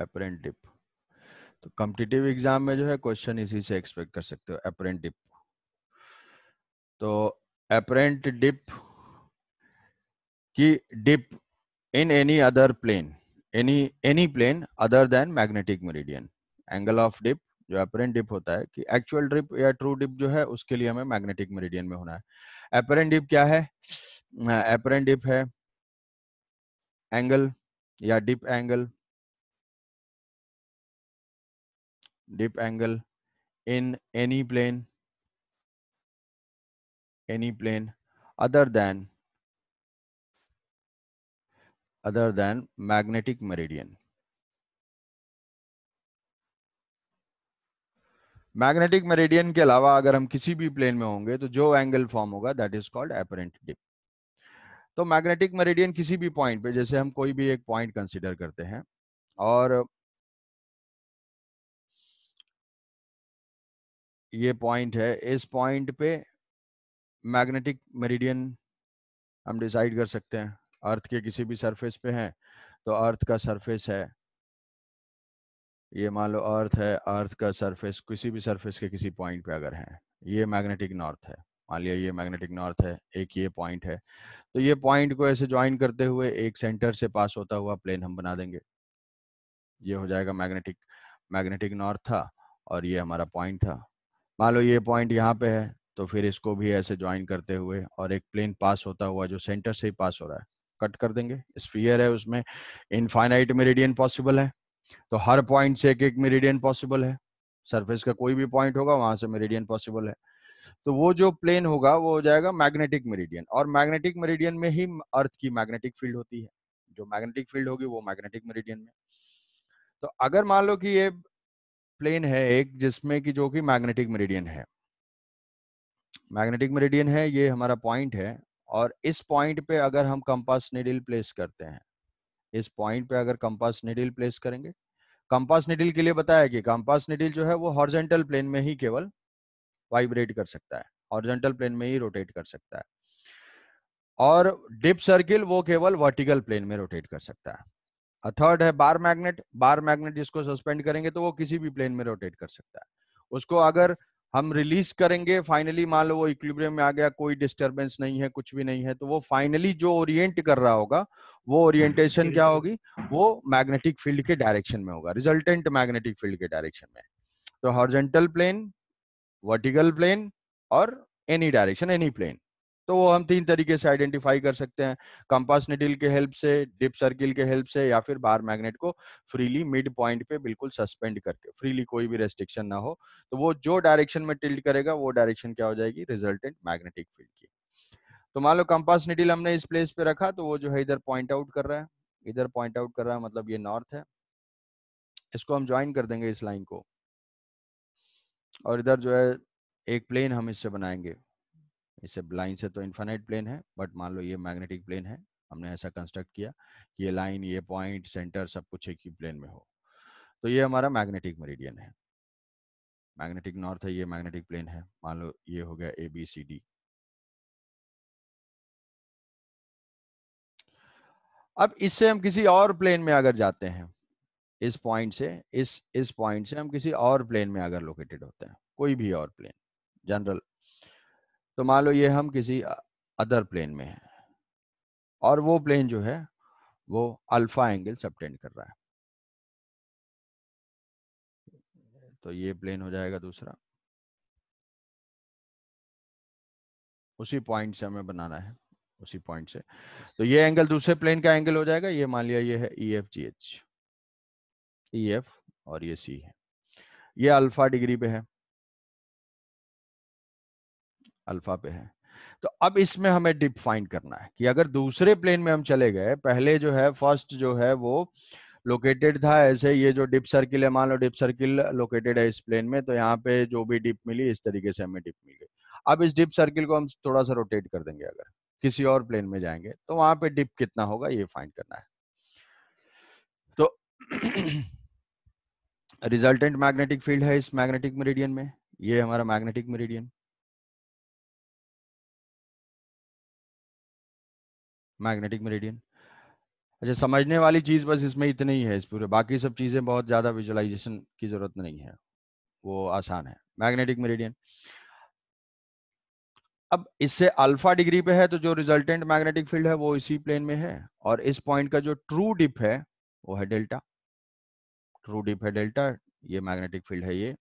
Apparent dip. तो competitive exam में जो है क्वेश्चन इसी से एक्सपेक्ट कर सकते हो, अपरेंट डिप। तो अपरेंट डिप की dip in any other plane, any plane other than magnetic meridian. Angle of dip जो अपरेंट डिप होता है कि एक्चुअल डिप या ट्रू डिप जो है उसके लिए हमें मैग्नेटिक मेरिडियन में होना है। अपरेंट डिप क्या है? अपरेंट डिप है एंगल या dip angle, dip angle in any plane other than magnetic meridian. Magnetic meridian के अलावा अगर हम किसी भी प्लेन में होंगे तो जो एंगल फॉर्म होगा that is called apparent dip. तो मैग्नेटिक मेरिडियन किसी भी पॉइंट पे, जैसे हम कोई भी एक पॉइंट कंसीडर करते हैं और ये पॉइंट है, इस पॉइंट पे मैग्नेटिक मेरिडियन हम डिसाइड कर सकते हैं। अर्थ के किसी भी सरफेस पे हैं तो अर्थ का सरफेस है, ये मान लो अर्थ है, अर्थ का सरफेस किसी भी सरफेस के किसी पॉइंट पे अगर है, ये मैग्नेटिक नॉर्थ है, मान लिया ये मैग्नेटिक नॉर्थ है, एक ये पॉइंट है। तो ये पॉइंट को ऐसे ज्वाइन करते हुए एक सेंटर से पास होता हुआ प्लेन हम बना देंगे। ये हो जाएगा मैग्नेटिक नॉर्थ था और ये हमारा पॉइंट था। मान लो ये पॉइंट यहाँ पे है तो फिर इसको भी ऐसे ज्वाइन करते हुए और एक प्लेन पास होता हुआ जो सेंटर से ही पास हो रहा है कट कर देंगे। स्फीयर है, उसमें इनफाइनाइट मेरिडियन पॉसिबल है, तो हर पॉइंट से एक एक मेरिडियन पॉसिबल है। सरफेस का कोई भी पॉइंट होगा वहां से मेरिडियन पॉसिबल है। तो वो जो प्लेन होगा वो हो जाएगा मैग्नेटिक मेरिडियन, और मैग्नेटिक मेरिडियन में ही अर्थ की मैग्नेटिक फील्ड होती है। जो मैग्नेटिक फील्ड होगी वो मैग्नेटिक मेरिडियन में। तो अगर मान लो कि ये प्लेन है एक जिसमें कि जो कि मैग्नेटिक मेरिडियन है, मैग्नेटिक मेरिडियन है, ये हमारा पॉइंट है, और इस पॉइंट पे अगर हम कंपास नीडल प्लेस करते हैं, इस पॉइंट पे अगर कंपास नीडल प्लेस करेंगे, कंपास नीडल के लिए बताया कि कंपास नीडल जो है वो हॉरिजॉन्टल प्लेन में ही केवल वाइब्रेट कर सकता है, हॉरिजॉन्टल प्लेन में ही रोटेट कर सकता है, और डिप सर्किल वो केवल वर्टिकल प्लेन में रोटेट कर सकता है। थर्ड है बार मैग्नेट, बार मैग्नेट जिसको सस्पेंड करेंगे तो वो किसी भी प्लेन में रोटेट कर सकता है। उसको अगर हम रिलीज करेंगे, फाइनली मान लो वो इक्विलिब्रियम में आ गया, कोई डिस्टरबेंस नहीं है, कुछ भी नहीं है, तो वो फाइनली जो ओरिएंट कर रहा होगा वो ओरिएंटेशन क्या होगी? वो मैग्नेटिक फील्ड के डायरेक्शन में होगा, रिजल्टेंट मैग्नेटिक फील्ड के डायरेक्शन में। तो हॉरिजॉन्टल प्लेन, वर्टिकल प्लेन और एनी डायरेक्शन, एनी प्लेन। तो वो हम तीन तरीके से आइडेंटिफाई कर सकते हैं, कंपास निडल के हेल्प से, डिप सर्किल के हेल्प से, या फिर बार मैग्नेट को फ्रीली मिड पॉइंट पे बिल्कुल सस्पेंड करके, फ्रीली कोई भी रेस्ट्रिक्शन ना हो, तो वो जो डायरेक्शन में टिल्ट करेगा वो डायरेक्शन क्या हो जाएगी? रिजल्टेंट मैग्नेटिक फील्ड की। तो मान लो कंपास निडल हमने इस प्लेस पे रखा तो वो जो है इधर पॉइंट आउट कर रहा है, इधर पॉइंट आउट कर रहा है, मतलब ये नॉर्थ है। इसको हम ज्वाइन कर देंगे इस लाइन को, और इधर जो है एक प्लेन हम इससे बनाएंगे। इससे लाइन से तो इन्फाइनाइट प्लेन है, बट मान लो ये मैग्नेटिक प्लेन है, हमने ऐसा कंस्ट्रक्ट किया कि ये लाइन, ये पॉइंट, सेंटर सब कुछ एक ही प्लेन में हो। तो ये हमारा मैग्नेटिक मेरिडियन है, मैग्नेटिक नॉर्थ है, ये मैग्नेटिक प्लेन है। मान लो ये हो गया ABCD। अब इससे हम किसी और प्लेन में अगर जाते हैं, इस पॉइंट से, इस पॉइंट से हम किसी और प्लेन में अगर लोकेटेड होते हैं, कोई भी और प्लेन जनरल, तो मान लो ये हम किसी अदर प्लेन में हैं और वो प्लेन जो है वो अल्फा एंगल सबटेंड कर रहा है, तो ये प्लेन हो जाएगा दूसरा। उसी पॉइंट से हमें बनाना है, उसी पॉइंट से। तो ये एंगल दूसरे प्लेन का एंगल हो जाएगा, ये मान लिया ये है EFGH, EF, और ये C है, ये अल्फा डिग्री पे है, अल्फा पे है। तो अब इसमें हमें डिप फाइंड करना है कि अगर दूसरे प्लेन में हम चले गए, पहले जो है फर्स्ट जो है वो लोकेटेड था ऐसे, ये जो डिप सर्किल है, मान लो डिप सर्किल लोकेटेड है इस प्लेन में, तो यहाँ पे जो भी डिप मिली इस तरीके से हमें डिप मिल गई। अब इस डिप सर्किल को हम थोड़ा सा रोटेट कर देंगे, अगर किसी और प्लेन में जाएंगे तो वहां पे डिप कितना होगा ये फाइंड करना है। तो रिजल्टेंट मैग्नेटिक फील्ड है इस मैग्नेटिक मेरिडियन में, ये हमारा मैग्नेटिक मेरिडियन, मैग्नेटिक मेरिडियन। अच्छा, समझने वाली चीज बस इसमें इतनी ही है इस पूरे, बाकी सब चीजें बहुत ज्यादा विजुअलाइजेशन की जरूरत नहीं है, वो आसान है। मैग्नेटिक मेरिडियन, अब इससे अल्फा डिग्री पे है तो जो रिजल्टेंट मैग्नेटिक फील्ड है वो इसी प्लेन में है, और इस पॉइंट का जो ट्रू डिप है वो है डेल्टा, ट्रू डिप है डेल्टा, ये मैग्नेटिक फील्ड है ये।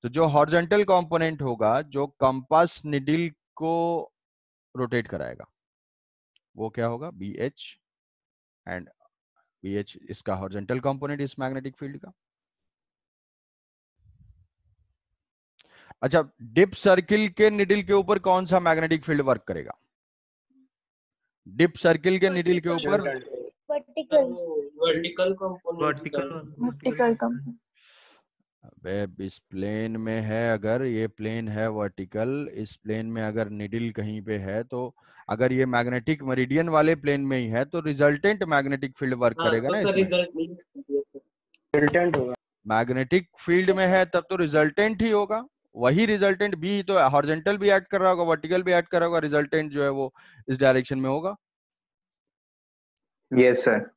तो जो हॉरिजॉन्टल कंपोनेंट होगा जो कंपास निडिल को रोटेट कराएगा वो क्या होगा, B H, and B H इसका हॉरिजॉन्टल कंपोनेंट इस मैग्नेटिक फील्ड का। अच्छा, डिप सर्किल के निडिल के ऊपर कौन सा मैग्नेटिक फील्ड वर्क करेगा? डिप सर्किल के निडिल के ऊपर vertical vertical component vertical component. अब इस प्लेन में है, अगर ये प्लेन है वर्टिकल, इस प्लेन में अगर निडिल कहीं पे है तो अगर ये मैग्नेटिक मेरिडियन वाले प्लेन में ही है तो रिजल्टेंट मैग्नेटिक फील्ड वर्क करेगा तो ना सर इसमें। रिजल्टेंट होगा। मैग्नेटिक फील्ड में है तब तो रिजल्टेंट ही होगा, वही रिजल्टेंट भी तो हॉरिजॉन्टल भी ऐड कर रहा होगा, वर्टिकल भी ऐड कर रहा होगा, रिजल्टेंट जो है वो इस डायरेक्शन में होगा। Yes sir.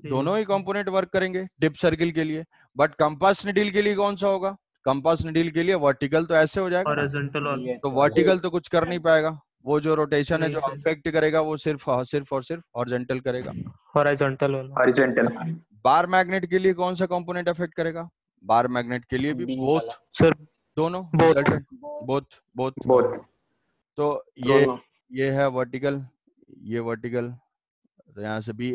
दोनों ही कंपोनेंट वर्क करेंगे डिप सर्किल के लिए, बट कंपास निडिल के लिए कौन सा होगा? कंपास निडिल के लिए वर्टिकल तो ऐसे हो जाएगा ना, हॉरिजॉन्टल वाला। तो वर्टिकल तो कुछ कर नहीं पाएगा, वो जो रोटेशन है नहीं जो सर, अफेक्ट करेगा वो सिर्फ सिर्फ और सिर्फ हॉरिजॉन्टल करेगा। हॉरिजॉन्टल वाला। हॉरिजॉन्टल बार मैग्नेट के लिए कौन सा कंपोनेंट अफेक्ट करेगा? बार मैग्नेट के लिए भी बी वाला बोथ, सर दोनों both. Resultant, both both. Both तो दोनों। ये है वर्टिकल, ये वर्टिकल, तो यहाँ से बी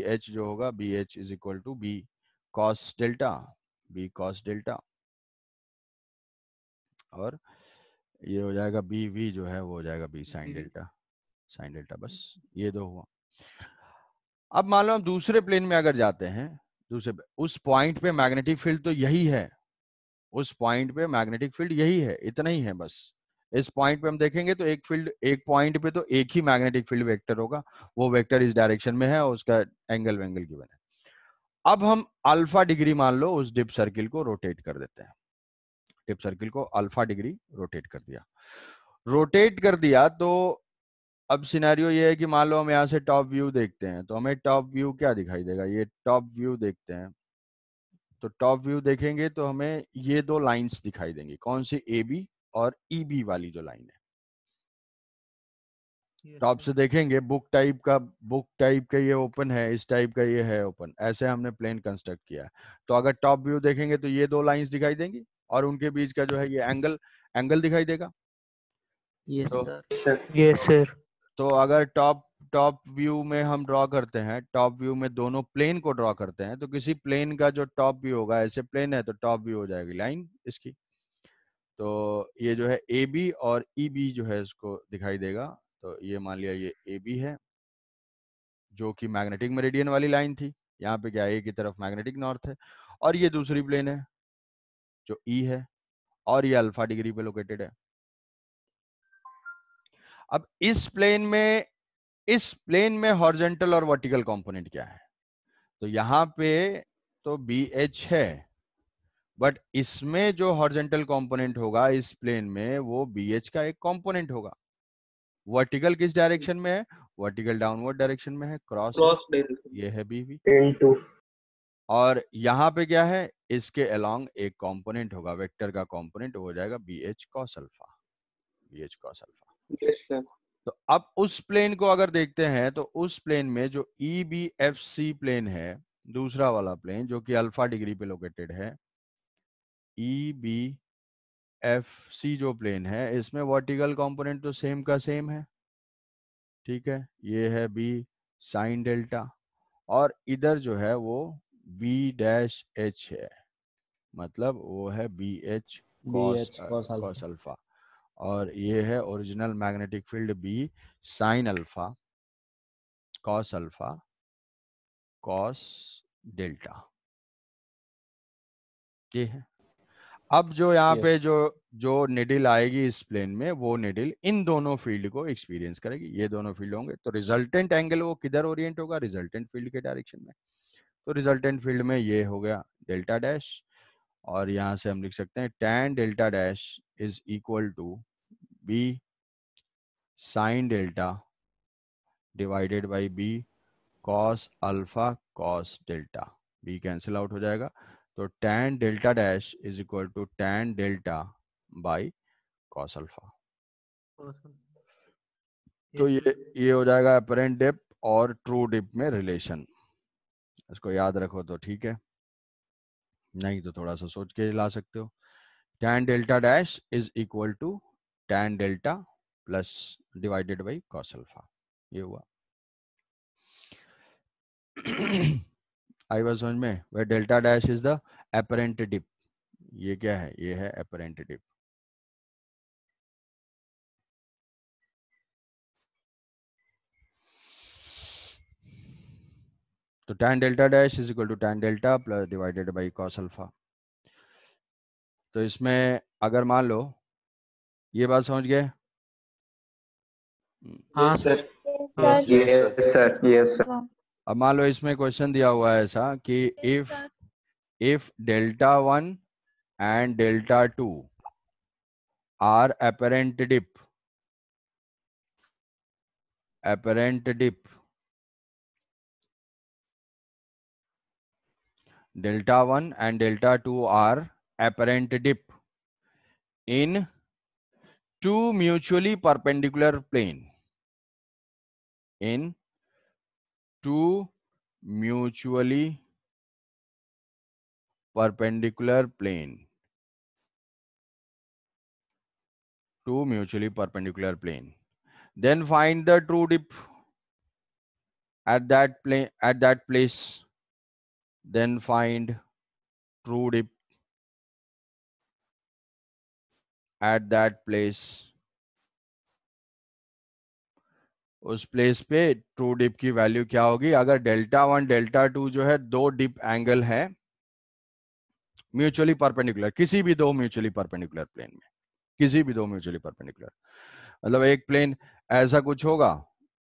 एच जो होगा, B H is equal to B cos delta, B cos delta, और ये हो जाएगा बी वी जो है वो हो जाएगा B sine delta, sine delta, बस ये दो हुआ। अब मान लो हम दूसरे प्लेन में अगर जाते हैं, दूसरे उस पॉइंट पे मैग्नेटिक फील्ड तो यही है, उस पॉइंट पे मैग्नेटिक फील्ड यही है, इतना ही है बस। इस पॉइंट पे हम देखेंगे तो एक फील्ड, एक पॉइंट पे तो एक ही मैग्नेटिक फील्ड वेक्टर होगा, वो वेक्टर इस डायरेक्शन में है और उसका एंगल वेंगल गिवन है। अब हम अल्फा डिग्री मान लो उस डिप सर्किल को रोटेट कर देते हैं, डिप सर्किल को अल्फा डिग्री रोटेट कर दिया, रोटेट कर दिया तो अब सिनेरियो ये है कि मान लो हम यहाँ से टॉप व्यू देखते हैं तो हमें टॉप व्यू क्या दिखाई देगा, ये टॉप व्यू देखते हैं तो टॉप व्यू देखेंगे तो हमें ये दो लाइंस दिखाई देंगी, कौन सी, ए बी और ई बी वाली जो लाइन है। टॉप से देखेंगे बुक टाइप का ये ओपन है, इस टाइप का ये है ओपन, ऐसे हमने प्लेन कंस्ट्रक्ट किया है। तो अगर टॉप व्यू देखेंगे तो ये दो लाइंस दिखाई देंगी और उनके बीच का जो है ये एंगल, एंगल दिखाई देगा। यस तो सर, यस सर। तो अगर टॉप टॉप व्यू में हम ड्रॉ करते हैं, टॉप व्यू में दोनों प्लेन को ड्रॉ करते हैं तो किसी प्लेन का जो टॉप व्यू होगा, ऐसे प्लेन है तो टॉप व्यू हो जाएगी लाइन इसकी, तो ये जो है ए बी और ई बी जो है इसको दिखाई देगा। तो ये मान लिया ये ए बी है जो कि मैग्नेटिक मेरिडियन वाली लाइन थी, यहाँ पे क्या ए की तरफ मैग्नेटिक नॉर्थ है, और ये दूसरी प्लेन है जो ई है, और ये अल्फा डिग्री पे लोकेटेड है। अब इस प्लेन में हॉरिजॉन्टल और वर्टिकल कंपोनेंट क्या है, तो यहाँ पे तो बी एच है, बट इसमें जो हॉरिजॉन्टल कंपोनेंट होगा इस प्लेन में वो बी एच का एक कंपोनेंट होगा। वर्टिकल किस डायरेक्शन में है, वर्टिकल डाउनवर्ड डायरेक्शन में है, क्रॉस है, ये है बी वी। इनटू और यहाँ पे क्या है, इसके अलोंग एक कंपोनेंट होगा, वेक्टर का कंपोनेंट हो जाएगा B H cos alpha, B H cos alpha. Yes sir. तो अब उस प्लेन को अगर देखते हैं तो उस प्लेन में जो E B F C plane है, दूसरा वाला प्लेन जो कि अल्फा डिग्री पे लोकेटेड है, ई बी एफ सी जो प्लेन है इसमें वर्टिकल कंपोनेंट तो सेम का सेम है, ठीक है, ये है बी साइन डेल्टा, और इधर जो है वो बी डैश एच है, मतलब वो है B H cos cos alpha, और ये है original magnetic field B sine alpha cos alpha cos delta, ये है। अब जो यहाँ पे जो जो निडिल आएगी इस प्लेन में वो निडिल इन दोनों फील्ड को एक्सपीरियंस करेगी, ये दोनों फील्ड होंगे तो रिजल्टेंट एंगल वो किधर ओरिएंट होगा, रिजल्टेंट फील्ड के डायरेक्शन में। तो रिजल्टेंट फील्ड में ये हो गया डेल्टा डैश, और यहाँ से हम लिख सकते हैं tan delta dash is equal to B sine delta divided by B cos alpha cos delta, B cancel out हो जाएगा, तो tan delta dash is equal to tan delta by cos alpha. तो ये हो जाएगा अपरेंट डिप और true dip में relation. इसको याद रखो तो ठीक है, नहीं तो थोड़ा सा सोच के ला सकते हो। Tan delta dash is equal to tan delta plus divided by cos alpha, ये हुआ। आई बात समझ में? Where delta dash is the apparent dip, ये क्या है? ये है अपरेंट डिप। तो tan delta dash is equal to tan delta plus divided by cos alpha. तो इसमें अगर मान लो, ये बात समझ गए? हाँ sir. Yes, yes sir. Sir. Yes, sir. अब मान लो इसमें क्वेश्चन दिया हुआ है ऐसा कि if delta 1 and delta 2 are apparent dip, delta 1 and delta 2 are apparent dip in two mutually perpendicular plane, in two mutually perpendicular plane, two mutually perpendicular plane, then find the true dip at that plane, at that place, then find true dip at that place, उस place पे true dip की value क्या होगी? अगर delta 1 delta 2 जो है दो dip angle है म्यूचुअली परपेंडिकुलर, किसी भी दो म्यूचुअली परपेंडिकुलर प्लेन में, किसी भी दो म्यूचुअली परपेंडिकुलर, मतलब एक प्लेन ऐसा कुछ होगा,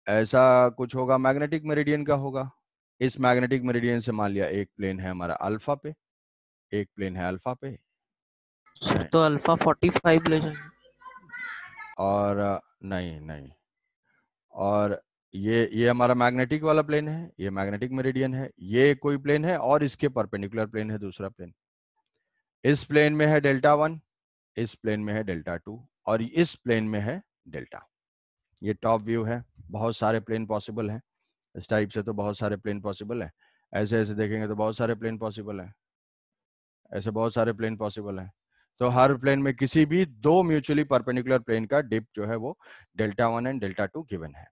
ऐसा कुछ होगा मैग्नेटिक मेरिडियन का होगा, इस मैग्नेटिक मेरिडियन से मान लिया एक प्लेन है हमारा अल्फा पे, एक प्लेन है अल्फा पे, सर तो अल्फा 45 ले जाएंगे। और नहीं नहीं, और ये हमारा मैग्नेटिक वाला प्लेन है, ये मैग्नेटिक मेरिडियन है, ये कोई प्लेन है और इसके परपेंडिकुलर प्लेन है दूसरा प्लेन। इस प्लेन में है डेल्टा 1, इस प्लेन में है डेल्टा 2 और इस प्लेन में है डेल्टा। ये टॉप व्यू है, बहुत सारे प्लेन पॉसिबल हैं, इस टाइप से तो बहुत सारे प्लेन पॉसिबल है, ऐसे ऐसे देखेंगे तो बहुत सारे प्लेन पॉसिबल है, ऐसे बहुत सारे प्लेन पॉसिबल है। तो हर प्लेन में किसी भी दो म्यूचुअली परपेंडिकुलर प्लेन का डिप जो है वो डेल्टा 1 एंड डेल्टा 2 गिवन है।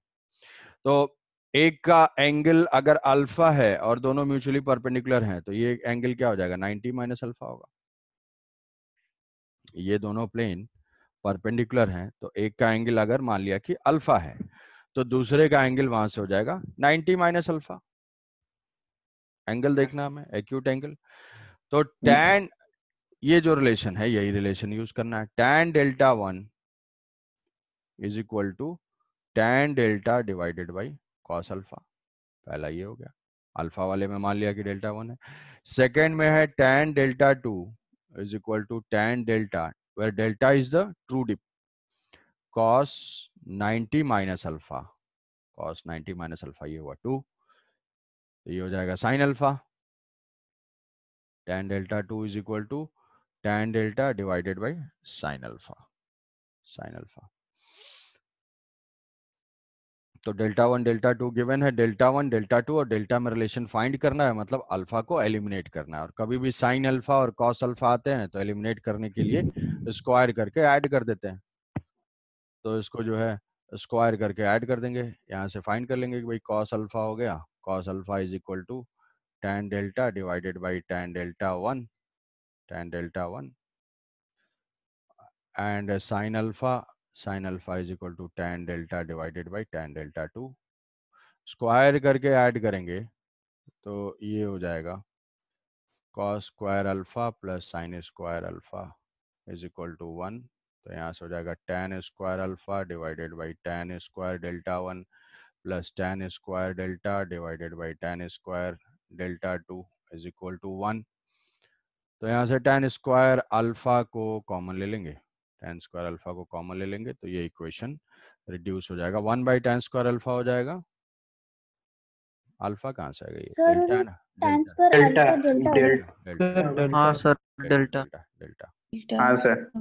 तो एक का एंगल अगर अल्फा है और दोनों म्यूचुअली परपेंडिकुलर हैं तो ये एंगल क्या हो जाएगा? 90 माइनस अल्फा होगा। ये दोनों प्लेन परपेंडिकुलर हैं तो एक का एंगल अगर मान लिया कि अल्फा है तो दूसरे का एंगल वहां से हो जाएगा 90 माइनस अल्फा। एंगल देखना हमें, एक्यूट एंगल। तो टैन, ये जो रिलेशन है यही रिलेशन यूज करना है, tan delta 1 is equal to tan delta divided by cos alpha. पहला ये हो गया, अल्फा वाले में मान लिया कि डेल्टा 1 है। सेकेंड में है tan delta 2 is equal to tan delta, where delta is the true dip, cos 90 minus alpha, cos 90 minus alpha, ये हुआ 2, तो ये हो जाएगा sine alpha. Tan delta 2 is equal to tan delta divided by sine alpha, sine alpha. तो delta 1 delta 2 given है, delta 1 delta 2 और delta में रिलेशन फाइंड करना है, मतलब अल्फा को एलिमिनेट करना है। और कभी भी साइन अल्फा और कॉस अल्फा आते हैं तो एलिमिनेट करने के लिए स्क्वायर करके ऐड कर देते हैं, तो इसको जो है स्क्वायर करके ऐड कर देंगे, यहाँ से फाइंड कर लेंगे कि भाई कॉस अल्फा हो गया, cos alpha is equal to tan delta divided by tan delta 1, tan delta 1 and sine alpha is equal to tan delta divided by tan delta 2, square करके ऐड करेंगे तो ये हो जाएगा cos square alpha plus sine square alpha is equal to 1, तो यहाँ से हो जाएगा tan square alpha divided by tan square delta 1 plus tan square delta divided by tan square delta 2 is equal to 1। तो यहाँ से टैन स्क्वायर अल्फा को common ले लेंगे, टैन स्क्वायर अल्फा को कॉमन ले लेंगे तो ये इक्वेशन रिड्यूस हो जाएगा, 1 बाई टैन स्क्वायर अल्फा हो जाएगा अल्फा कहाँ से आ गई? सर डेल्टा है ना, tan delta square delta alpha delta delta delta हाँ सर डेल्टा डेल्टा डेल्टा हाँ सर।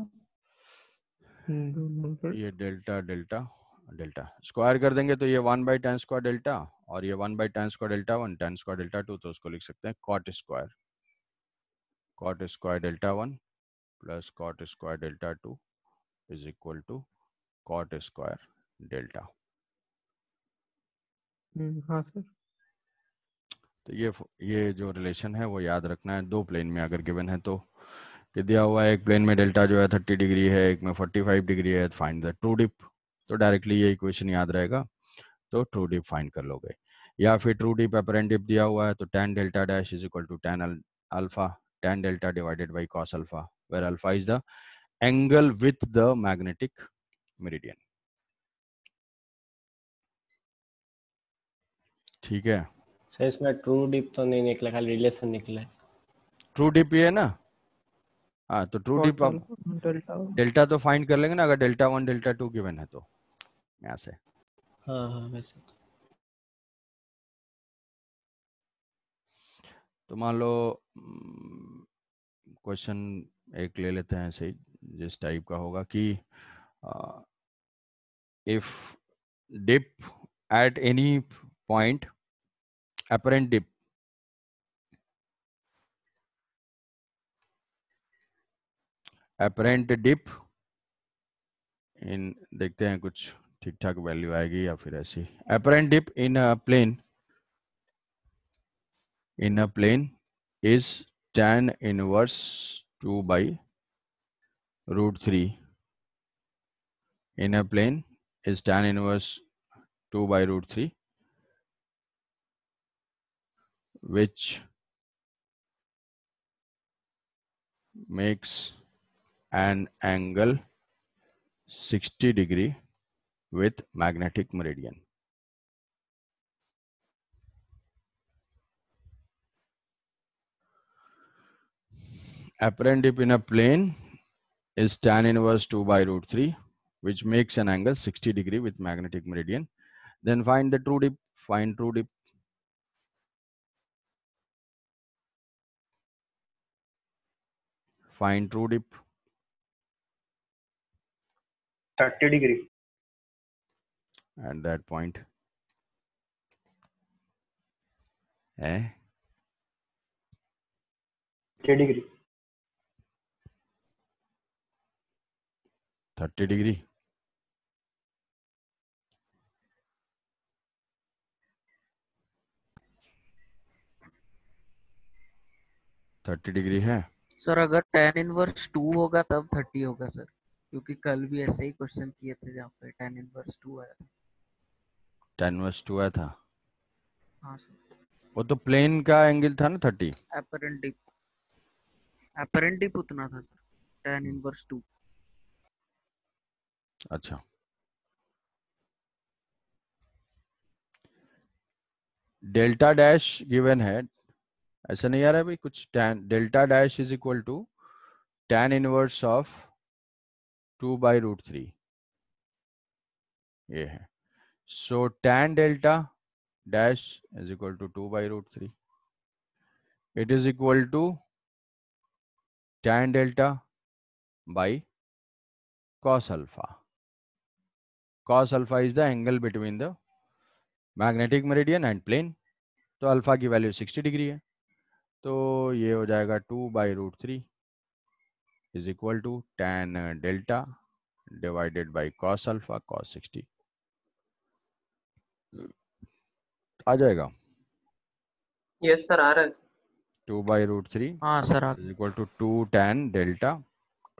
ये डेल्टा डेल्टा डेल्टा स्क्वायर कर देंगे तो ये 1/tan² डेल्टा और ये 1/tan² डेल्टा 1 tan² डेल्टा 2, तो उसको लिख सकते हैं cot square delta 1 plus cot square delta 2 is equal to cot square delta. हाँ सर। तो ये जो रिलेशन है वो याद रखना है। दो प्लेन में अगर गिवन है तो कि दिया हुआ है एक प्लेन में डेल्टा जो है 30 डिग्री है, एक में 45 डिग्री है, फाइंड द ट्रू डिप, तो डायरेक्टली ये इक्वेशन याद रहेगा, तो ट्रू डिप फाइंड कर लोगे। या फिर ट्रू डिप अपरेंट डिप दिया हुआ है तो tan delta dash is equal to tan alpha tan delta divided by cos alpha, where alpha is the angle with the magnetic meridian. ठीक है, सर इसमें ट्रू डिप तो नहीं निकला, खाली रिलेशन निकला है। ट्रू डिप ये है ना, हाँ तो ट्रू डिप अब डेल्टा तो फाइंड कर लेंगे ना, अगर डेल्टा 1 डेल्टा 2 गिवन है तो यहाँ से। हाँ हाँ वैसे तो मान लो क्वेश्चन एक ले लेते हैं सही, जिस टाइप का होगा कि if dip at any point apparent dip in, देखते हैं कुछ ठीक ठाक वैल्यू आएगी या फिर ऐसी। apparent dip in a plane is tan inverse 2 by root 3 in a plane is tan inverse 2 by root 3 which makes an angle 60 degree with magnetic meridian. Apparent dip in a plane is tan inverse 2 by root 3 which makes an angle 60 degree with magnetic meridian. Then find the true dip. Find true dip. Find true dip. 30 degree At that point. 30 degree 30 degree. Thirty degree है sir अगर tan inverse 2 होगा तब 30 होगा sir, क्योंकि कल भी ऐसे ही question किए थे जहाँ पे tan इनवर्स 2 आया था। tan inverse 2 आया था। हाँ सर। वो तो प्लेन का एंगल था ना 30। अपरेंट डिप उतना था सर, tan इनवर्स 2। अच्छा, डेल्टा डैश गिवन है, ऐसा नहीं आ रहा है भाई कुछ। tan delta dash is equal to tan inverse of 2 by root 3, ये है। So tan delta dash is equal to 2 by root 3, it is equal to tan delta by cos alpha. Cos alpha is the angle between the magnetic meridian and plane, तो alpha की value 60 degree है, तो ये हो जाएगा 2 by root 3 is equal to tan delta divided by cos alpha cos 60 आ जाएगा। Yes sir आ रहा है। 2 बाई रूट 3 हाँ sir is equal to 2 tan delta,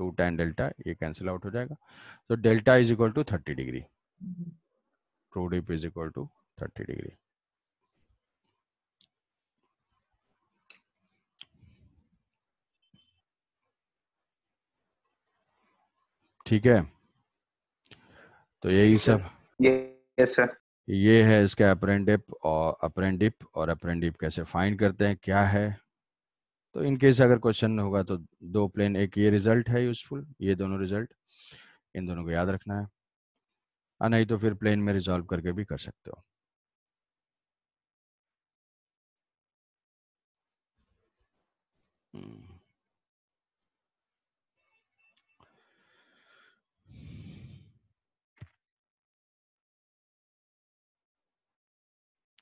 2 tan delta, ये कैंसिल आउट हो जाएगा, तो delta is equal to 30 degree, true dip is equal to 30 degree. ठीक है, तो यही सब यस सर। ये है इसका अपरेंट डिप कैसे फाइंड करते हैं क्या है। तो इन केस अगर क्वेश्चन होगा तो दो प्लेन, एक ये रिजल्ट है यूजफुल, ये दोनों रिजल्ट, इन दोनों को याद रखना है, नहीं तो फिर प्लेन में रिजॉल्व करके भी कर सकते हो।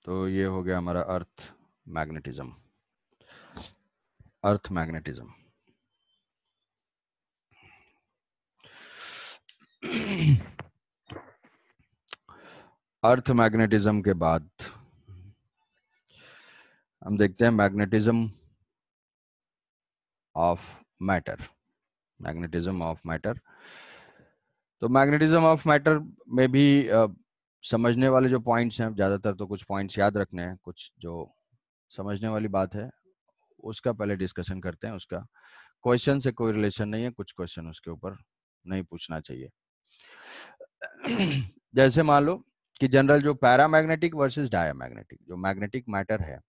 तो ये हो गया हमारा अर्थ मैग्नेटिज्म। अर्थ मैग्नेटिज्म अर्थ मैग्नेटिज्म के बाद हम देखते हैं magnetism of matter. Magnetism of matter, तो मैग्नेटिज्म ऑफ मैटर में भी समझने वाले जो पॉइंट्स हैं, ज़्यादातर तो कुछ पॉइंट्स याद रखने हैं, कुछ जो समझने वाली बात है उसका पहले डिस्कशन करते हैं। उसका क्वेश्चन से कोई रिलेशन नहीं है, कुछ क्वेश्चन उसके ऊपर नहीं पूछना चाहिए। जैसे मान लो कि जनरल जो पैरामैग्नेटिक वर्सेस डायामैग्नेटिक, जो मैग्नेटिक मैटर है,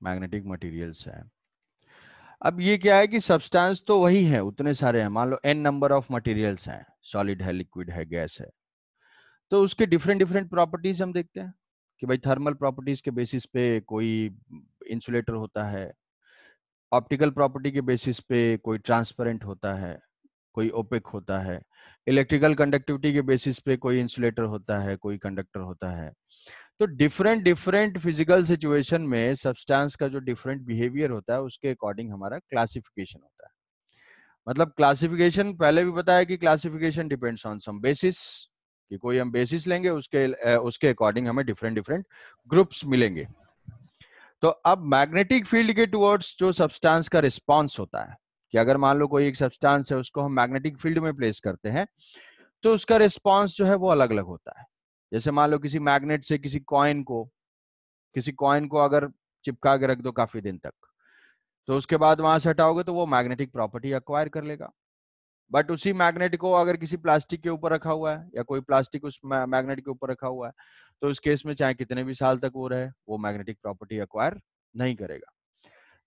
मैग्नेटिक मटेरियल्स है। अब ये क्या है कि सब्सटेंस तो वही है, उतने सारे हैं, मान लो n नंबर ऑफ मटेरियल्स हैं, सॉलिड है, लिक्विड है, गैस है, तो उसके डिफरेंट डिफरेंट प्रॉपर्टीज हम देखते हैं कि भाई थर्मल प्रॉपर्टीज के बेसिस पे कोई इंसुलेटर होता है, ऑप्टिकल प्रॉपर्टी के बेसिस पे कोई ट्रांसपेरेंट होता है, कोई ओपेक होता है, इलेक्ट्रिकल कंडक्टिविटी के बेसिस पे कोई इंसुलेटर होता है, कोई कंडक्टर होता है। तो डिफरेंट डिफरेंट फिजिकल सिचुएशन में सब्सटेंस का जो डिफरेंट बिहेवियर होता है उसके अकॉर्डिंग हमारा क्लासिफिकेशन होता है। मतलब क्लासिफिकेशन पहले भी बताया कि classification depends on some basis, कि कोई हम बेसिस लेंगे उसके अकॉर्डिंग हमें डिफरेंट डिफरेंट ग्रुप्स मिलेंगे। तो अब मैग्नेटिक फील्ड के टुवर्ड्स जो सब्सटेंस का रिस्पांस होता है, कि अगर मान लो कोई एक सब्सटेंस है उसको हम मैग्नेटिक फील्ड में प्लेस करते हैं तो उसका रिस्पांस जो है वो अलग अलग होता है। जैसे मान लो किसी मैग्नेट से किसी कॉइन को अगर चिपका के रख दो काफी दिन तक, तो उसके बाद वहां से हटाओगे तो वो मैग्नेटिक प्रॉपर्टी अक्वायर कर लेगा। बट उसी मैग्नेट को अगर किसी प्लास्टिक के ऊपर रखा हुआ है या कोई प्लास्टिक उस मैग्नेट के ऊपर रखा हुआ है, तो उस केस में चाहे कितने भी साल तक वो रहे, वो मैग्नेटिक प्रॉपर्टी अक्वायर नहीं करेगा।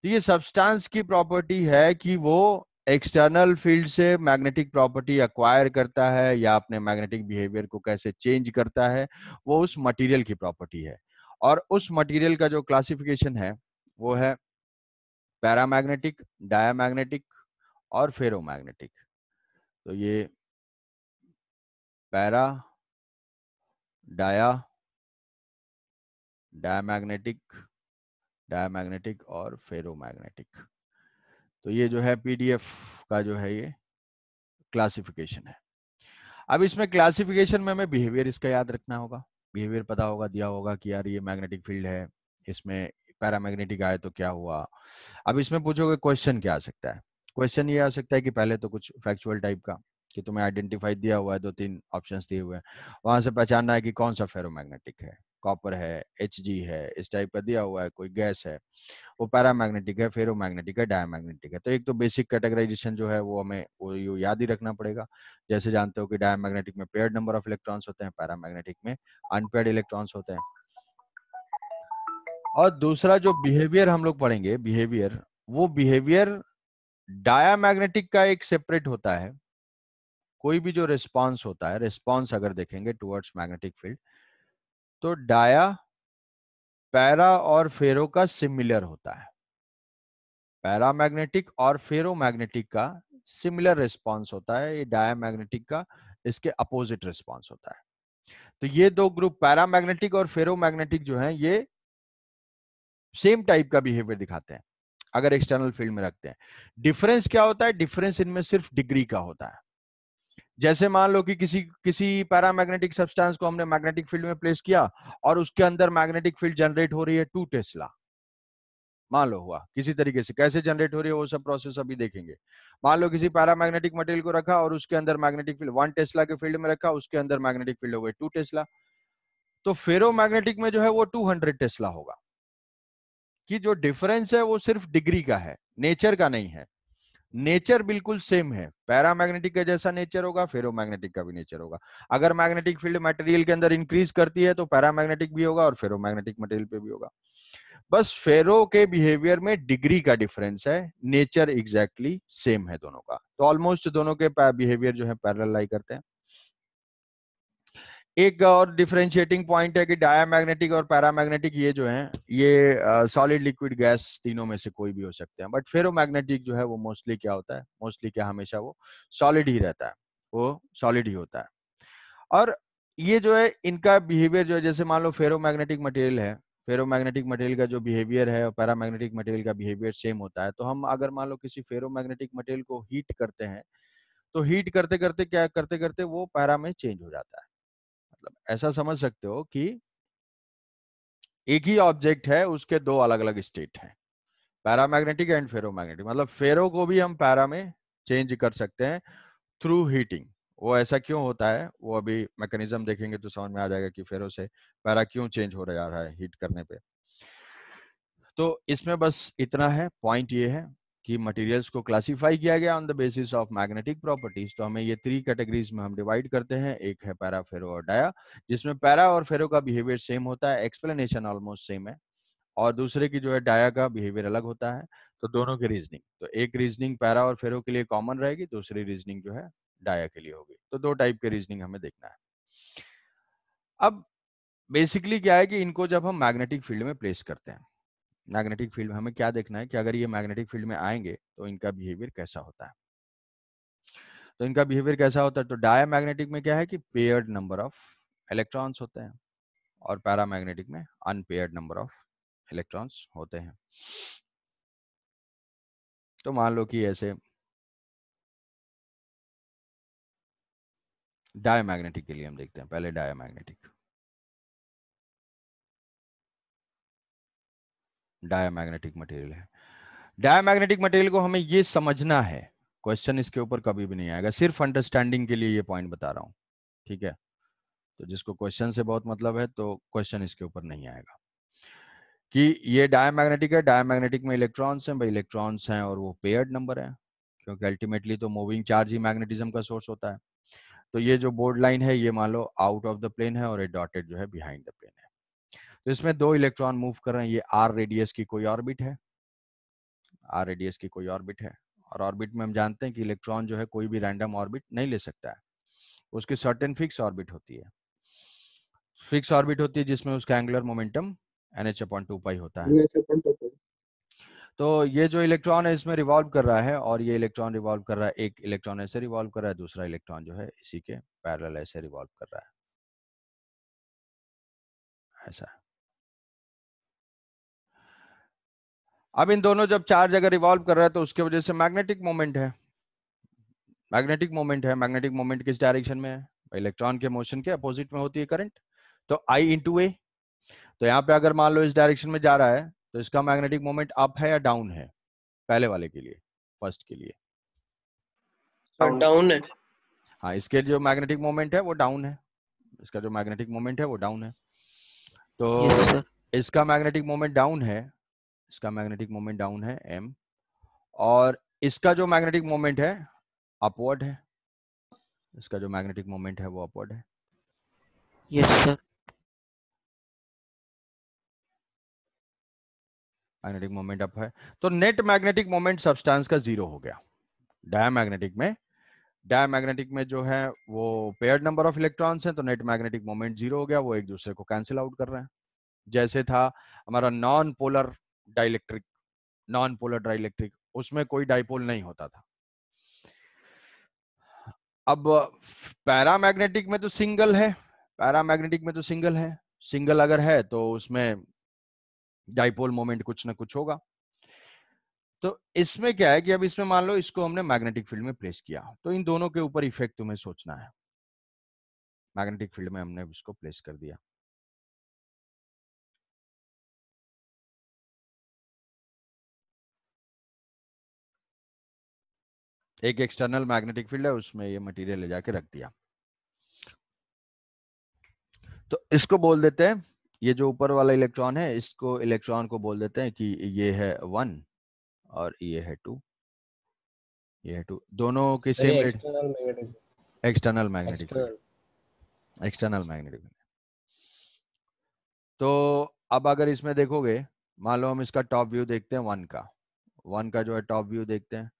तो ये सब्सटेंस की प्रॉपर्टी है कि वो एक्सटर्नल फील्ड से मैग्नेटिक प्रॉपर्टी अक्वायर करता है या अपने मैग्नेटिक बिहेवियर को कैसे चेंज करता है, वो उस मटेरियल की प्रॉपर्टी है। और उस मटेरियल का जो क्लासिफिकेशन है वो है पैरामैग्नेटिक, डायामैग्नेटिक और फेरोमैग्नेटिक। तो ये पैरा, डायामैग्नेटिक और फेरोमैग्नेटिक। तो ये जो है पीडीएफ का जो है ये क्लासिफिकेशन है। अब इसमें क्लासिफिकेशन में हमें बिहेवियर इसका याद रखना होगा, बिहेवियर पता होगा, दिया होगा कि यार ये मैग्नेटिक फील्ड है, इसमें पैरामैग्नेटिक आए तो क्या हुआ। अब इसमें पूछोगे क्वेश्चन क्या आ सकता है, क्वेश्चन ये आ सकता है कि पहले तो कुछ फैक्चुअल टाइप का, कि तुम्हें आइडेंटिफाई दिया हुआ है, 2-3 ऑप्शंस दिए हुए हैं, वहां से पहचानना है कि कौन सा फेरोमैग्नेटिक है, कॉपर है, एचजी है, इस टाइप का दिया हुआ है, कोई गैस है, वो पैरामैग्नेटिक है, फेरोमैग्नेटिक है, डायमैग्नेटिक है। तो एक तो बेसिक कैटेगराइजेशन जो है वो हमें वो याद ही रखना पड़ेगा। जैसे जानते हो कि डायमैग्नेटिक में पेयर्ड नंबर ऑफ इलेक्ट्रॉन्स होते हैं, पैरामैग्नेटिक में अनपेयर्ड इलेक्ट्रॉन्स होते हैं। और दूसरा जो बिहेवियर हम लोग पढ़ेंगे, बिहेवियर, वो बिहेवियर डायामैग्नेटिक का एक सेपरेट होता है। कोई भी जो रिस्पॉन्स होता है, रिस्पॉन्स अगर देखेंगे टुवर्ड्स मैग्नेटिक फील्ड, तो डाया, पैरा और फेरो का सिमिलर होता है। पैरामैग्नेटिक और फेरोमैग्नेटिक का सिमिलर रिस्पॉन्स होता है, ये डायामैग्नेटिक का इसके अपोजिट रिस्पॉन्स होता है। तो ये दो ग्रुप पैरामैग्नेटिक और फेरोमैग्नेटिक जो हैं ये सेम टाइप का बिहेवियर दिखाते हैं अगर एक्सटर्नल फील्ड में रखते हैं। डिफरेंस क्या होता है, डिफरेंस इनमें सिर्फ डिग्री का होता है। जैसे मान लो कि किसी पैरामैग्नेटिक सब्सटेंस को हमने मैग्नेटिक फील्ड में प्लेस किया और उसके अंदर मैग्नेटिक फील्ड जनरेट हो रही है 2 टेस्ला, मान लो हुआ किसी तरीके से, कैसे जनरेट हो रही है वो सब प्रोसेस अभी देखेंगे। मान लो किसी पैरामैग्नेटिक मटेरियल को रखा और उसके अंदर मैग्नेटिक फील्ड 1 टेस्ला के फील्ड में रखा, उसके अंदर मैग्नेटिक फील्ड हो गई 2 टेस्ला। तो फेरोमैग्नेटिक में जो है वो 200 टेस्ला होगा, कि जो डिफरेंस है वो सिर्फ डिग्री का है, नेचर का नहीं है। नेचर बिल्कुल सेम है, पैरामैग्नेटिक का जैसा नेचर होगा फेरोमैग्नेटिक का भी नेचर होगा। अगर मैग्नेटिक फील्ड मटेरियल के अंदर इंक्रीज करती है तो पैरामैग्नेटिक भी होगा और फेरोमैग्नेटिक मटेरियल पे भी होगा। बस फेरो के बिहेवियर में डिग्री का डिफरेंस है, नेचर एग्जैक्टली सेम है दोनों का। तो ऑलमोस्ट दोनों के बिहेवियर जो है पैरेलल लाई करते हैं। एक और डिफरेंशिएटिंग पॉइंट है कि डायामैग्नेटिक और पैरामैग्नेटिक ये जो हैं ये सॉलिड लिक्विड गैस तीनों में से कोई भी हो सकते हैं, बट फेरोमैग्नेटिक जो है वो मोस्टली क्या होता है, मोस्टली क्या हमेशा वो सॉलिड ही रहता है, वो सॉलिड ही होता है। और ये जो है इनका बिहेवियर जो है, जैसे मान लो फेरोमैग्नेटिक मटेरियल है, फेरोमैग्नेटिक मटेरियल का जो बिहेवियर है और पैरामैग्नेटिक मटेरियल का बिहेवियर सेम होता है, तो हम अगर मान लो किसी फेरोमैग्नेटिक मटेरियल को हीट करते हैं तो हीट करते करते क्या करते करते वो पैरा में चेंज हो जाता है। मतलब ऐसा समझ सकते हो कि एक ही ऑब्जेक्ट है, उसके दो अलग अलग स्टेट हैं, पैरामैग्नेटिक एंड फेरोमैग्नेटिक। मतलब फेरो को भी हम पैरा में चेंज कर सकते हैं थ्रू हीटिंग। वो ऐसा क्यों होता है वो अभी मैकेनिज्म देखेंगे तो समझ में आ जाएगा कि फेरो से पैरा क्यों चेंज हो रहा है हीट करने पे। तो इसमें बस इतना है, पॉइंट ये है कि मटेरियल्स को क्लासिफाई किया गया on the basis of magnetic properties. तो हमें ये 3 कैटेगरीज में हम डिवाइड करते हैं, एक है पैरा, फेरो और डाया, जिसमें पैरा और फेरो का बिहेवियर सेम होता है, एक्सप्लेनेशन ऑलमोस्ट सेम है, और दूसरे की जो है डाया का बिहेवियर अलग होता है। तो दोनों की रीजनिंग, तो एक रीजनिंग पैरा और फेरो के लिए कॉमन रहेगी, दूसरी रीजनिंग जो है डाया के लिए होगी। तो दो टाइप के रीजनिंग हमें देखना है। अब बेसिकली क्या है कि इनको जब हम मैग्नेटिक फील्ड में प्लेस करते हैं, मैग्नेटिक फील्ड में हमें क्या देखना है कि अगर ये मैग्नेटिक फील्ड में आएंगे तो इनका बिहेवियर कैसा होता है। तो इनका बिहेवियर कैसा होता है, तो डायमैग्नेटिक में क्या है कि पेयर्ड नंबर ऑफ इलेक्ट्रॉन्स होते हैं, और पैरामैग्नेटिक में अनपेयर्ड नंबर ऑफ इलेक्ट्रॉन्स होते हैं। तो मान लो कि ऐसे डायमैग्नेटिक के लिए हम देखते हैं पहले डायमैग्नेटिक। डायमैग्नेटिक मटेरियल है, डायमैग्नेटिक मटेरियल को हमें ये समझना है, क्वेश्चन इसके ऊपर कभी भी नहीं आएगा, सिर्फ अंडरस्टैंडिंग के लिए ये पॉइंट बता रहा हूं, ठीक है। तो जिसको क्वेश्चन से बहुत मतलब है तो क्वेश्चन इसके ऊपर नहीं आएगा कि ये डायमैग्नेटिक है, डायमैग्नेटिक में इलेक्ट्रॉन्स हैं, भाई इलेक्ट्रॉन्स हैं और वो पेयर्ड नंबर है, क्योंकि अल्टीमेटली तो मूविंग चार्ज ही मैग्नेटिज्म का सोर्स होता है। तो ये जो बोर्ड लाइन है ये मान लो आउट ऑफ द प्लेन है और ये डॉटेड जो है बिहाइंड द प्लेन है। तो इसमें दो इलेक्ट्रॉन मूव कर रहे हैं, ये आर रेडियस की कोई ऑर्बिट है, आर रेडियस की कोई ऑर्बिट है, और ऑर्बिट में हम जानते हैं कि इलेक्ट्रॉन जो है कोई भी रैंडम ऑर्बिट नहीं ले सकता है, उसकी सर्टेन फिक्स ऑर्बिट होती है, फिक्स ऑर्बिट होती है जिसमें उसका एंगुलर मोमेंटम NH/2π होता है। तो ये जो इलेक्ट्रॉन है इसमें रिवॉल्व कर रहा है, और ये इलेक्ट्रॉन रिवॉल्व कर रहा है, एक इलेक्ट्रॉन ऐसे रिवॉल्व कर रहा है, दूसरा इलेक्ट्रॉन जो है इसी के पैरेलल ऐसे रिवॉल्व कर रहा है, ऐसा। अब इन दोनों जब चार्ज अगर रिवॉल्व कर रहा है तो उसके वजह से मैग्नेटिक मोमेंट है, मैग्नेटिक मोमेंट है। मैग्नेटिक मोमेंट किस डायरेक्शन में है, इलेक्ट्रॉन के मोशन के अपोजिट में होती है करंट, तो I × A। तो यहाँ पे अगर मान लो इस डायरेक्शन में जा रहा है तो इसका मैग्नेटिक मोमेंट अप है या डाउन है, पहले वाले के लिए, फर्स्ट के लिए डाउन है। हाँ, इसके जो मैग्नेटिक मोमेंट है वो डाउन है, इसका जो मैग्नेटिक मोमेंट है वो डाउन है। तो यस सर। इसका मैग्नेटिक मोमेंट डाउन है, इसका मैग्नेटिक मोमेंट डाउन है m, और इसका जो मैग्नेटिक मोमेंट है अपवर्ड है, इसका जो मैग्नेटिक मोमेंट है वो अपवर्ड है। Yes sir. Magnetic moment up है, तो नेट मैग्नेटिक मोमेंट सब्सटेंस का 0 हो गया। डायमैग्नेटिक में, डायमैग्नेटिक में जो है वो पेयर्ड नंबर ऑफ इलेक्ट्रॉन्स हैं, तो नेट मैग्नेटिक मोमेंट 0 हो गया, वो एक दूसरे को कैंसिल आउट कर रहे हैं। जैसे था हमारा non polar dielectric, non polar dielectric, उसमें कोई डाइपोल नहीं होता था। अब पैरामैग्नेटिक में तो सिंगल है, पैरामैग्नेटिक में तो सिंगल है, सिंगल अगर है तो उसमें डाइपोल मोमेंट कुछ ना कुछ होगा। तो इसमें क्या है कि अब इसमें मान लो इसको हमने मैग्नेटिक फील्ड में प्लेस किया, तो इन दोनों के ऊपर इफेक्ट तुम्हें सोचना है। मैग्नेटिक फील्ड में हमने इसको प्लेस कर दिया, एक एक्सटर्नल मैग्नेटिक फील्ड है उसमें ये मटेरियल ले जाके रख दिया। तो इसको बोल देते हैं, ये जो ऊपर वाला इलेक्ट्रॉन है इसको, इलेक्ट्रॉन को बोल देते हैं कि ये है 1 और ये है 2, ये है 2, दोनों के same rate, external magnetic, external magnetic field, external magnetic field. तो अब अगर इसमें देखोगे, मान लो हम इसका टॉप व्यू देखते हैं 1 का, 1 का जो है टॉप व्यू देखते हैं,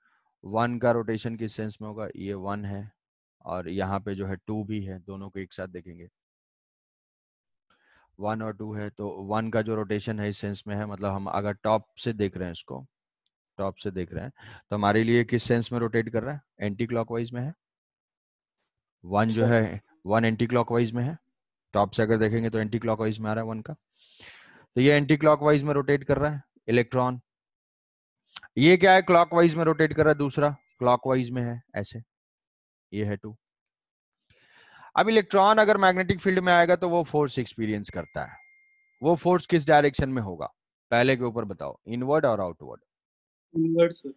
1 का रोटेशन किस सेंस में होगा, ये 1 है और यहाँ पे जो है 2 भी है, दोनों को एक साथ देखेंगे 1 और 2 है, तो 1 का जो रोटेशन है इस सेंस में है, मतलब हम अगर टॉप से देख रहे हैं इसको, टॉप से देख रहे हैं, तो हमारे लिए किस सेंस में रोटेट कर रहा है? एंटी क्लॉकवाइज में है। 1 जो है 1 एंटी क्लॉकवाइज में है, टॉप से अगर देखेंगे तो एंटी क्लॉकवाइज में आ रहा है 1 का, तो ये एंटी क्लॉकवाइज में रोटेट कर रहा है इलेक्ट्रॉन। ये क्या है? क्लॉकवाइज में रोटेट कर रहा है, दूसरा क्लॉकवाइज में है ऐसे, ये है 2। अब इलेक्ट्रॉन अगर मैग्नेटिक फील्ड में आएगा तो वो फोर्स एक्सपीरियंस करता है। वो फोर्स किस डायरेक्शन में होगा? पहले के ऊपर बताओ, इनवर्ड और आउटवर्ड? Inward sir.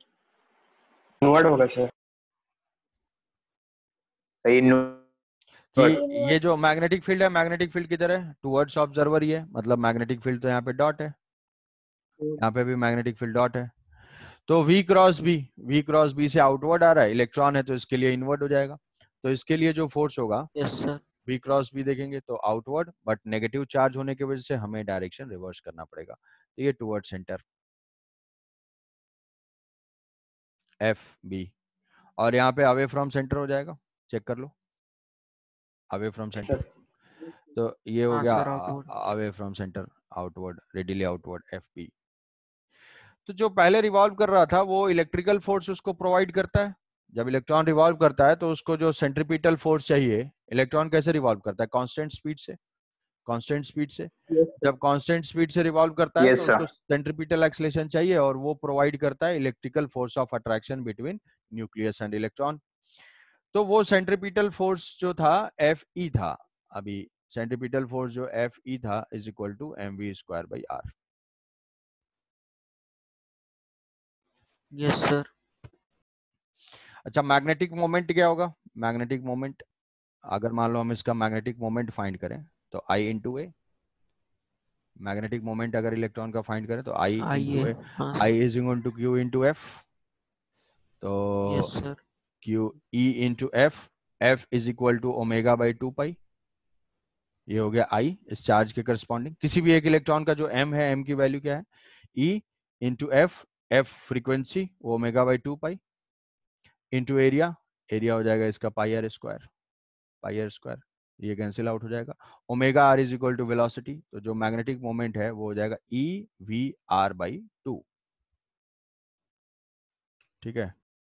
इनवर्ड होगा सर, कि ये जो मैग्नेटिक फील्ड है, मैग्नेटिक फील्ड किधर है? टुवर्ड्स ऑब्जर्वर ही है, मतलब मैग्नेटिक फील्ड तो यहाँ पे डॉट है, यहाँ पे भी मैग्नेटिक फील्ड डॉट है, तो V क्रॉस बी से आउटवर्ड आ रहा है, इलेक्ट्रॉन है तो इसके लिए इनवर्ड हो जाएगा। तो इसके लिए जो फोर्स होगा yes sir. V cross B देखेंगे तो आउटवर्ड, बट नेगेटिव चार्ज होने की वजह से हमें डायरेक्शन रिवर्स करना पड़ेगा, तो ये टुवर्ड सेंटर FB, और यहाँ पे अवे फ्रॉम सेंटर हो जाएगा, चेक कर लो, अवे फ्रॉम सेंटर, तो ये हो हाँ गया sir, outward. Away from centre, outward, radially outward FB। तो जो पहले रिवॉल्व कर रहा था वो इलेक्ट्रिकल फोर्स उसको प्रोवाइड करता है। जब इलेक्ट्रॉन रिवॉल्व करता है तो उसको जो सेंट्रीपिटल फोर्स चाहिए, इलेक्ट्रॉन कैसे रिवॉल्व करता है? कांस्टेंट स्पीड से, कांस्टेंट स्पीड से। जब कांस्टेंट स्पीड से रिवॉल्व करता है Yes, तो sir. उसको सेंट्रीपिटल एक्सेलरेशन चाहिए, और वो प्रोवाइड करता है electrical force of attraction between nucleus and electron. तो वो सेंट्रीपिटल फोर्स जो था Fe था, अभी सेंट्रीपिटल फोर्स जो Fe था is equal to mv²/r। Yes sir. अच्छा, मैग्नेटिक मोमेंट क्या होगा? मैग्नेटिक मोमेंट, अगर मान लो हम इसका मैग्नेटिक मोमेंट फाइंड करें तो I into A, magnetic moment अगर इलेक्ट्रॉन का फाइंड करें तो I इंटू आइए। ए, हाँ I sir. Is equal to Q into F, तो yes sir. Q E into F, F is equal to ω/2π, ये हो गया I इस चार्ज के करस्पॉन्डिंग। किसी भी एक इलेक्ट्रॉन का जो m है, m की वैल्यू क्या है? E into F, F frequency ω/2π into area, area हो जाएगा इसका πr², ये कैंसिल आउट हो जाएगा। ω/r is equal to velocity, तो जो मैग्नेटिक मोमेंट है वो हो जाएगा EV/r/2, ठीक है।